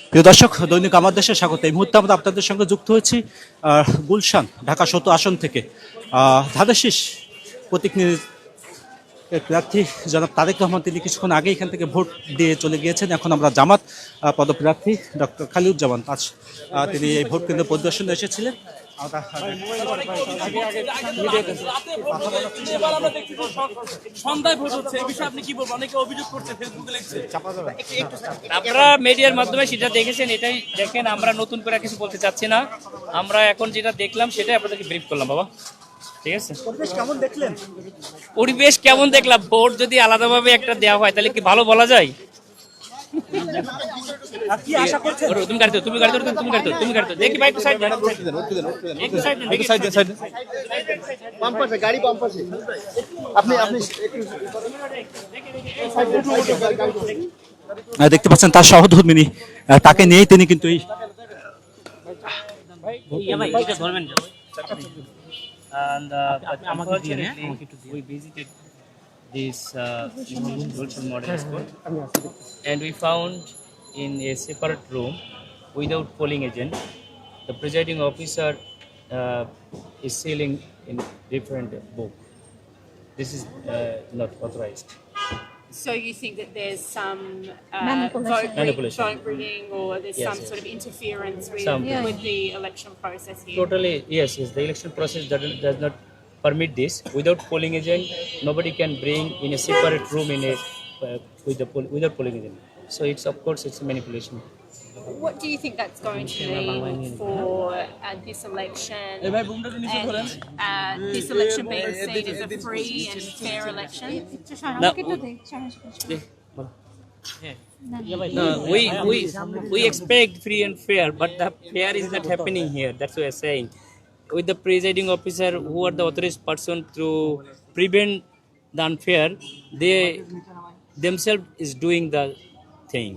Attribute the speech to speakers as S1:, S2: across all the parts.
S1: প্রিয় দর্শক, দৈনিক আমার দেশে স্বাগত। এই মুহূর্তে আমরা আপনাদের সঙ্গে যুক্ত হয়েছি গুলশান ঢাকা 17 আসন থেকে ধানের শীষ প্রতীক নিয়ে প্রার্থী জনাব তারেক রহমান তিনি কিছুক্ষণ আগে এখান থেকে ভোট দিয়ে চলে গিয়েছেন। এখন আমরা জামাত পদপ্রার্থী ডক্টর খালিউজ্জামান তিনি এই ভোট কেন্দ্র পরিদর্শনে এসেছিলেন।
S2: আপনারা মিডিয়ার মাধ্যমে সেটা দেখেছেন, এটাই দেখেন। আমরা নতুন করে কিছু বলতে চাচ্ছি না। আমরা এখন যেটা দেখলাম সেটাই আপনাদেরকে ব্রিফ করলাম। বাবা, ঠিক আছে? পরিবেশ কেমন দেখলাম? ভোট যদি আলাদাভাবে একটা দেওয়া হয় তাহলে কি ভালো বলা যায়? তুমি গাড়ি তুমি গাড়ি তুমি গাড়ি তুমি গাড়ি দেখি ভাই, একটু সাইড দেন, একটু সাইড দেন, একটু সাইড দেন, সাইড দেন।
S3: বাম্পাসে গাড়ি বাম্পাসে আপনি
S1: দেখতে পাচ্ছেন তার সহধর্মিনী, তাকে নিয়েই তিনি কিন্তু এই
S2: And unfortunately, we visited this Gulshan Model School, and we found in a separate room without polling agent, the presiding officer is sealing in different book. This is not authorized.
S4: So you think that there's some
S2: Manipulation.
S4: vote rigging, or there's
S2: Yes,
S4: some
S2: yes.
S4: sort of interference with the election process here?
S2: Totally, yes. The election process does not permit this. Without polling agent, nobody can bring in a separate room without polling agent. So of course it's a manipulation.
S4: What do you think that's going to mean for this election? And this election being seen as a free and fair election?
S2: No, we expect free and fair, but the fair is not happening here. That's what we're saying. With the presiding officer, who are the authorized person to prevent the unfair, they themselves is doing the thing.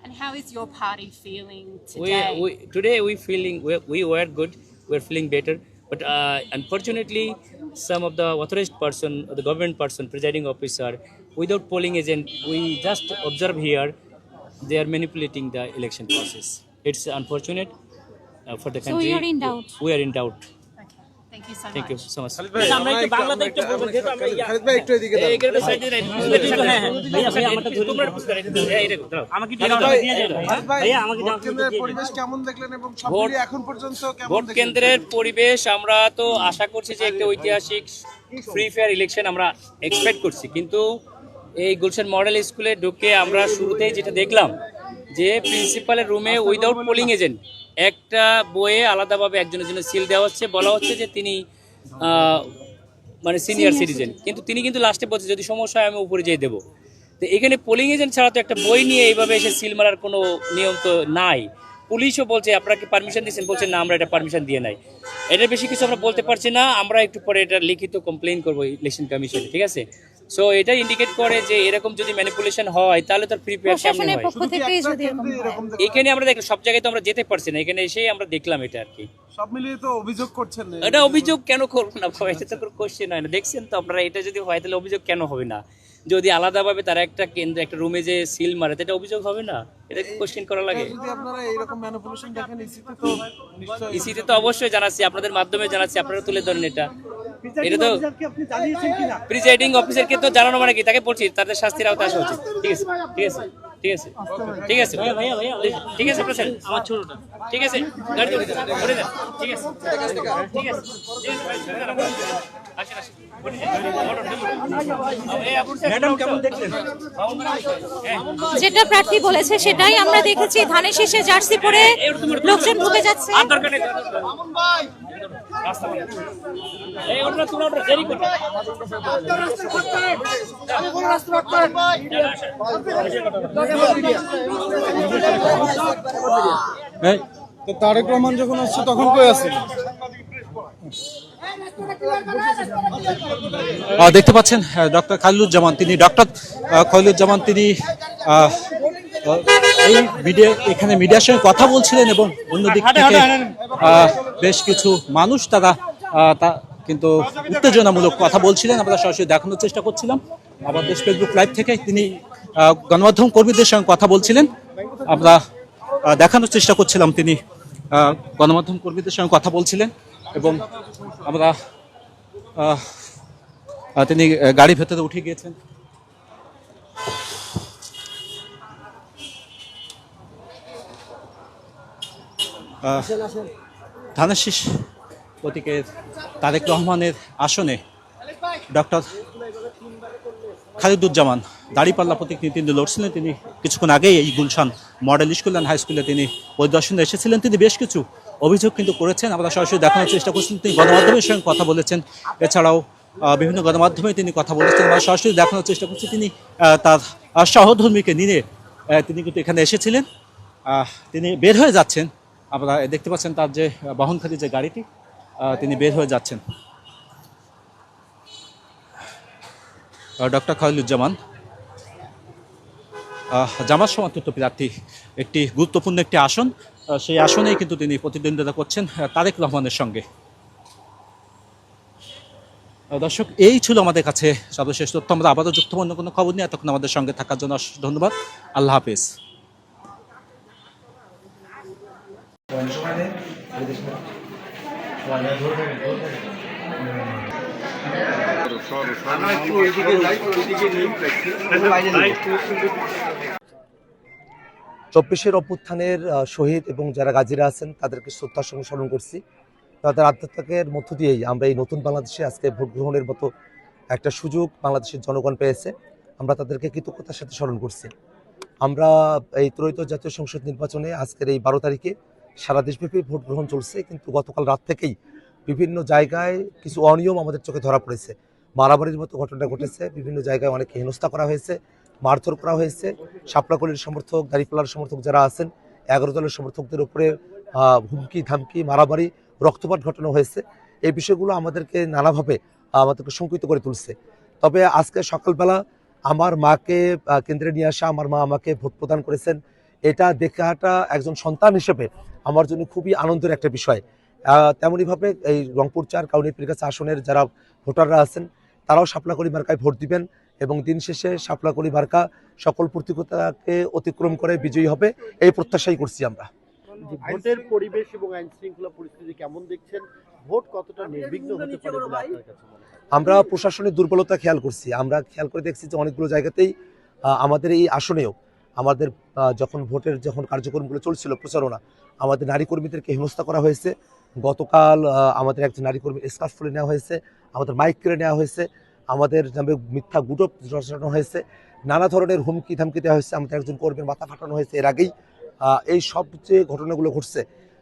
S4: And how is your party feeling today?
S2: Today we were good. We're feeling better, but unfortunately, some of the authorized person, the government person, presiding officer, without polling agent, we just observe here. They are manipulating the election process. It's unfortunate for the country.
S4: So you're in doubt?
S2: We are in doubt.
S4: Thank you so
S2: Thank
S4: much.
S2: you so much.
S3: Khalid ভাই একটু এদিকে পরিবেশ কেমন দেখলেন এবং সবগুলি এখন পর্যন্ত কেমন
S2: ভোট কেন্দ্রের পরিবেশ আমরা তো আশা করছি যে একটা ঐতিহাসিক ফ্রি ফেয়ার ইলেকশন আমরা এক্সপেক্ট করছি, কিন্তু এই গুলশান মডেল স্কুলে ঢুকে আমরা শুরুতেই যেটা দেখলাম যে প্রিন্সিপালের রুমে উইদাউট পোলিং এজেন্ট একটা বইয়ে আলাদাভাবে একজনের জন্য সিল দেওয়া হচ্ছে, বলা হচ্ছে যে তিনি মানে সিনিয়র সিটিজেন, কিন্তু তিনি কিন্তু লাস্টে বলছে যদি সমস্যা হয় আমি উপরে যেয়ে দেবো। তো এখানে পোলিং এজেন্ট ছাড়া তো একটা বই নিয়ে এইভাবে এসে সিল মারার কোনো নিয়ম তো নাই। পুলিশও বলছে আপনারা কি পারমিশন দিয়েছেন, বলছেন না আমরা এটা পারমিশন দিয়ে নাই। এটার বেশি কিছু আমরা বলতে পারছি না, আমরা একটু পরে এটা লিখিত কমপ্লেইন করবো ইলেকশন কমিশনে, ঠিক আছে? সো এটা ইন্ডিকেট করে যে এরকম যদি ম্যানিপুলেশন হয় তাহলে তো প্রি ফেয়ার কেমনে হয়। এখানে আমরা দেখলাম সব জায়গায় তো আমরা যেতে পারছি না, এখানে এসেই আমরা দেখলাম এটা আর কি।
S3: সব মিলিয়ে তো অভিযোগ করছেন।
S2: এটা অভিযোগ কেন করবো না ভাই, এটা তো কোনো কোশ্চেন হয় না। দেখছেন তো আপনারা, এটা যদি হয় তাহলে অভিযোগ কেন হবে না? যদি আলাদাভাবে তারা একটা কেন্দ্র একটা রুমে যে সিল মারে এটা অভিযোগ হবে না? এটা কোশ্চেন করা লাগে?
S3: যদি আপনারা এরকম ম্যানিপুলেশন দেখেন ইসিতে তো নিশ্চয়ই,
S2: ইসিতে তো অবশ্যই জানাচ্ছি, আপনাদের মাধ্যমে জানাচ্ছি, আপনারা তুলে ধরেন এটা। এটা তো প্রিজাইডিং অফিসারকে তো জানানো মানে কি, তাকে বলছি তাদের শাস্তির আওতায় আসা উচিত। ঠিক আছে, ঠিক আছে, ঠিক আছে, ঠিক আছে, ঠিক আছে প্রেসিডেন্ট, আমার ছোটটা ঠিক আছে, গাড়ি ধরে দেন, ঠিক আছে, ঠিক আছে, আসেন আসেন।
S1: ম্যাডাম কেমন দেখলেন?
S5: যেটা প্রার্থী বলেছে সেটাই আমরা দেখেছি। ধানের শীষে জার্সি পরে লোকজন ঢুকে যাচ্ছে।
S2: আর দরকার নেই, রাস্তা বন্ধ। এই ওটা তোমরা ওটা দেরি করো।
S3: তো তারেক রহমান যখন আসছে তখন কই আছেন?
S1: দেখতে পাচ্ছেন ডক্টর খালিলুজ্জামান, তিনি এই এখানে মিডিয়ার সঙ্গে কথা বলছিলেন এবং অন্যদিক থেকে বেশ কিছু মানুষ তারা কিন্তু উত্তেজনামূলক কথা বলছিলেন। আমরা সরাসরি দেখানোর চেষ্টা করছিলাম আমাদের ফেসবুক লাইভ থেকে। তিনি গণমাধ্যম কর্মীদের সঙ্গে কথা বলছিলেন, আমরা দেখানোর চেষ্টা করছিলাম তিনি গণমাধ্যম কর্মীদের সঙ্গে কথা বলছিলেন এবং আমরা তিনি গাড়ি ভেতরে উঠে গিয়েছেন। ধানের শীষ প্রতীকের তারেক রহমানের আসনে ডক্টর খালিদুজ্জামান দাঁড়িপাল্লা প্রতীক নিয়ে তিনি লড়ছিলেন। তিনি কিছুক্ষণ আগেই এই Gulshan model school and high স্কুলে তিনি পরিদর্শনে এসেছিলেন। তিনি বেশ কিছু অভিযোগ কিন্তু করেছেন, আমরা সরাসরি দেখানোর চেষ্টা করছিলাম। তিনি গণমাধ্যমের সঙ্গে কথা বলেছেন, এছাড়াও বিভিন্ন গণমাধ্যমে তিনি কথা বলেছেন। আমরা সরাসরি দেখানোর চেষ্টা করছি তিনি তার সহধর্মীকে নিয়ে তিনি কিন্তু এখানে এসেছিলেন। তিনি বের হয়ে যাচ্ছেন, আমরা দেখতে পাচ্ছেন তার যে বহনকারী যে গাড়িটি, তিনি বের হয়ে যাচ্ছেন। ডক্টর খালিদুজ্জামান জামাত সমর্থিত প্রার্থী, একটি গুরুত্বপূর্ণ একটি আসন, সেই আসনেই কিন্তু তিনি প্রতিদ্বন্দ্বিতা করছেন তারেক রহমানের সঙ্গে। দর্শক, এই ছিল আমাদের কাছে সর্বশেষ তথ্য। আমরা আবারও যুক্ত অন্য কোনো খবর নিয়ে, এতক্ষণ আমাদের সঙ্গে থাকার জন্য ধন্যবাদ। আল্লাহ হাফেজ।
S6: চব্বিশের অভ্যুত্থানের শহীদ এবং যারা গাজীরা আছেন তাদেরকে শ্রদ্ধার সঙ্গে স্মরণ করছি। তাদের আত্মত্যাগের মধ্য দিয়েই আমরা এই নতুন বাংলাদেশে আজকে ভোট গ্রহণের মতো একটা সুযোগ বাংলাদেশের জনগণ পেয়েছে। আমরা তাদেরকে কৃতজ্ঞতার সাথে স্মরণ করছি। আমরা এই ত্রয়োদশ জাতীয় সংসদ নির্বাচনে আজকের এই 12 তারিখে সারা দেশব্যাপী ভোট গ্রহণ চলছে, কিন্তু গতকাল রাত থেকেই বিভিন্ন জায়গায় কিছু অনিয়ম আমাদের চোখে ধরা পড়েছে। মারামারির মতো ঘটনা ঘটেছে, বিভিন্ন জায়গায় অনেক হেনস্থা করা হয়েছে, মারধর করা হয়েছে। শাপলাকলির সমর্থক, দাঁড়িপাল্লার সমর্থক যারা আছেন, 11 দলের সমর্থকদের উপরে হুমকি ধামকি, মারামারি, রক্তপাত ঘটানো হয়েছে। এই বিষয়গুলো আমাদেরকে নানাভাবে আমাদেরকে শঙ্কিত করে তুলছে। তবে আজকে সকালবেলা আমার মাকে কেন্দ্রে নিয়ে আসা, আমার মা আমাকে ভোট প্রদান করেছেন, এটা দেখাটা একজন সন্তান হিসেবে আমার জন্য খুবই আনন্দের একটা বিষয়। তেমনইভাবে এই রংপুর 4 কাউনিয়া পীরগাছা আসনের যারা ভোটাররা আছেন তারাও শাপলাকলি মার্কায় ভোট দিবেন এবং দিন শেষে শাপলাকলি মার্কা সকল প্রতিকূলতাকে অতিক্রম করে বিজয়ী হবে, এই প্রত্যাশাই করছি আমরা।
S7: ভোটের পরিবেশ এবং আইন শৃঙ্খলা পরিস্থিতি কেমন দেখছেন? ভোট কতটা নির্বিঘ্ন হতে পারে বলে আপনার কাছে মনে হয়?
S6: আমরা প্রশাসনের দুর্বলতা খেয়াল করছি। আমরা খেয়াল করে দেখছি যে অনেকগুলো জায়গাতেই আমাদের এই আসনেও আমাদের যখন ভোটের কার্যক্রমগুলো চলছিল প্রচারণা, আমাদের নারী কর্মীদেরকে হেনস্থা করা হয়েছে। গতকাল আমাদের একজন নারী কর্মী স্কার্ফ খুলে নেওয়া হয়েছে, আমাদের মাইক কেড়ে নেওয়া হয়েছে, আমাদের নামে মিথ্যা গুজব রচানো হয়েছে, নানা ধরনের হুমকি ধামকি দেওয়া হয়েছে, আমাদের একজন কর্মীর মাথা ফাটানো হয়েছে এর আগেই। এই সব যে ঘটনাগুলো ঘটছে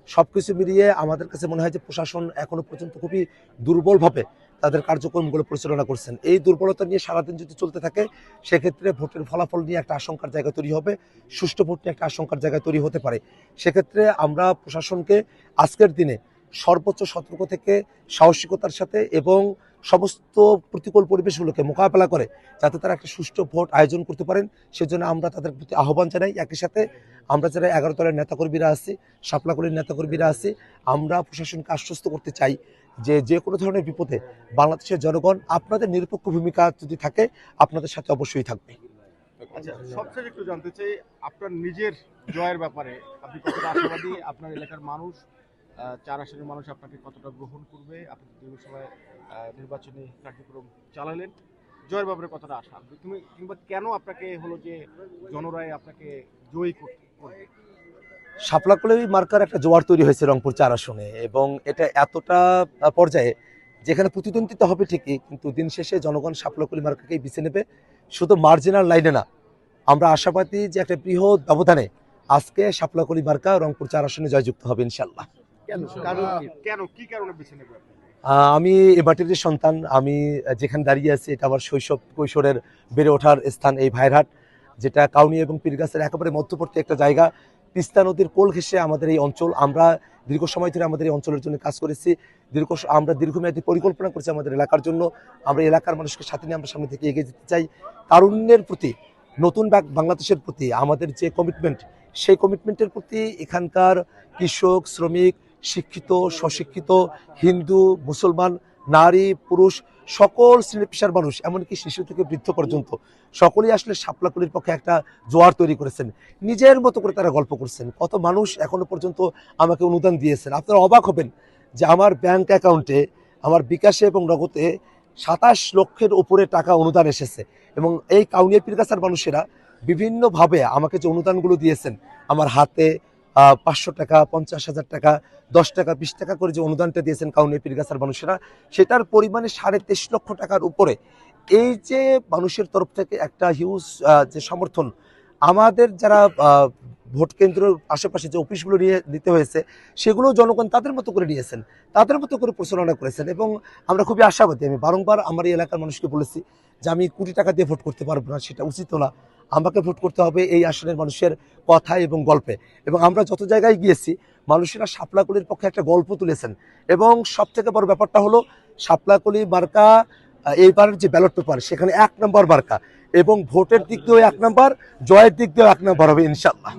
S6: সব কিছু মিলিয়ে আমাদের কাছে মনে হয় যে প্রশাসন এখনো পর্যন্ত খুবই দুর্বলভাবে তাদের কার্যক্রমগুলো পরিচালনা করছেন। এই দুর্বলতা নিয়ে সারাদিন যদি চলতে থাকে সেক্ষেত্রে ভোটের ফলাফল নিয়ে একটা আশঙ্কার জায়গা তৈরি হবে, সুষ্ঠু ভোট নিয়ে একটা আশঙ্কার জায়গা তৈরি হতে পারে। সেক্ষেত্রে আমরা প্রশাসনকে আজকের দিনে সর্বোচ্চ সতর্ক থেকে সাহসিকতার সাথে এবং সমস্ত প্রতিকূল পরিবেশগুলোকে মোকাবেলা করে যাতে তারা একটা সুষ্ঠু ভোট আয়োজন করতে পারেন, সেজন্য আমরা তাদের প্রতি আহ্বান জানাই। একই সাথে আমরা যারা 11 দলের নেতাকর্মীরা আছি, শাপলাকলির নেতাকর্মীরা আছি, আমরা প্রশাসনকে আশ্বস্ত করতে চাই যে কোনো ধরনের বিপদে বাংলাদেশের জনগণ আপনাদের নিরপেক্ষ ভূমিকা যদি থাকে আপনাদের সাথে অবশ্যই থাকবে।
S7: আচ্ছা, সবচেয়ে একটু জানতে চাই আপনার নিজের জয়ের ব্যাপারে আপনি কতটা আশাবাদী? আপনার এলাকার মানুষ, 4 আসনের মানুষ আপনাকে কতটা গ্রহণ করবে? আপনি দীর্ঘ সময় নির্বাচনী কার্যক্রম চালালেন, জয়ের ব্যাপারে কতটা আশা? তুমি কিংবা কেন আপনাকে হলো যে জনরায় আপনাকে জয়ী করবে?
S6: শাপলাকলি মার্কার একটা জোয়ার তৈরি হয়েছে রংপুর 4 আসনে এবং এটা এতটা পর্যায়ে যেখানে প্রতিদ্বন্দ্বিতা হবে ঠিকই, কিন্তু দিন শেষে জনগণ শাপলাকলি মার্কাকেই বেছে নেবে। শুধু মার্জিনাল লাইনে না, আমরা আশাবাদী যে একটা বৃহৎ ব্যবধানে আজকে শাপলাকলি মার্কা রংপুর 4 আসনে জয়যুক্ত হবে ইনশাল্লাহ।
S7: কেন কি কারণে বেছে নেবে?
S6: আমি এ মাটির সন্তান, আমি যেখানে দাঁড়িয়ে আছি এটা আমার শৈশব কৈশোরের বেড়ে ওঠার স্থান, এই ভাইরহাট, যেটা কাউনিয়া এবং পীরগাছার একেবারে মধ্যবর্তী একটা জায়গা। তিস্তা নদীর কোল ঘেঁষে আমাদের এই অঞ্চল। আমরা দীর্ঘ সময় ধরে আমাদের এই অঞ্চলের জন্য কাজ করেছি, আমরা দীর্ঘমেয়াদী পরিকল্পনা করছি আমাদের এলাকার জন্য। আমরা এলাকার মানুষকে সাথে নিয়ে আমরা সামনে থেকে এগিয়ে যেতে চাই। তারুণ্যের প্রতি, নতুন বাংলাদেশের প্রতি আমাদের যে কমিটমেন্ট, সেই কমিটমেন্টের প্রতি এখানকার কৃষক, শ্রমিক, শিক্ষিত, স্বশিক্ষিত, হিন্দু, মুসলমান, নারী, পুরুষ সকল শ্রেণী পেশার মানুষ, এমনকি শিশু থেকে বৃদ্ধ পর্যন্ত সকলেই আসলে শাপলাকলির পক্ষে একটা জোয়ার তৈরি করেছেন, নিজের মতো করে তারা গল্প করছেন। কত মানুষ এখনো পর্যন্ত আমাকে অনুদান দিয়েছেন। আপনারা অবাক হবেন যে আমার ব্যাংক অ্যাকাউন্টে, আমার বিকাশে এবং নগদে 27 লক্ষের উপরে টাকা অনুদান এসেছে। এবং এই কাউনিয়া পীরগাছার মানুষেরা বিভিন্নভাবে আমাকে যে অনুদানগুলো দিয়েছেন, আমার হাতে 500 টাকা, 50,000 টাকা, 10 টাকা, 20 টাকা করে যে অনুদানটা দিয়েছেন কাউনিয়া পীরগাছার মানুষেরা, সেটার পরিমাণে 23.5 লক্ষ টাকার উপরে। এই যে মানুষের তরফ থেকে একটা হিউজ যে সমর্থন, আমাদের যারা ভোট কেন্দ্রের আশেপাশে যে অফিসগুলো নিতে হয়েছে, সেগুলো জনগণ তাদের মতো করে নিয়েছেন, তাদের মতো করে প্রচারণা করেছেন। এবং আমরা খুবই আশাবাদী। আমি বারংবার আমার এই এলাকার মানুষকে বলেছি যে আমি কোটি টাকা দিয়ে ভোট করতে পারবো না, সেটা উচিত না। আমাকে ভোট করতে হবে এই আসনের মানুষের কথায় এবং গল্পে। এবং আমরা যত জায়গায় গিয়েছি, মানুষেরা শাপলাকলির পক্ষে একটা গল্প তুলেছেন। এবং সব থেকে বড় ব্যাপারটা হলো শাপলাকলি মার্কা এইবারের যে ব্যালট পেপার, সেখানে 1 নম্বর মার্কা, এবং ভোটের দিক দিয়েও 1 নম্বর, জয়ের দিক দিয়েও 1 নম্বর হবে ইনশাল্লাহ।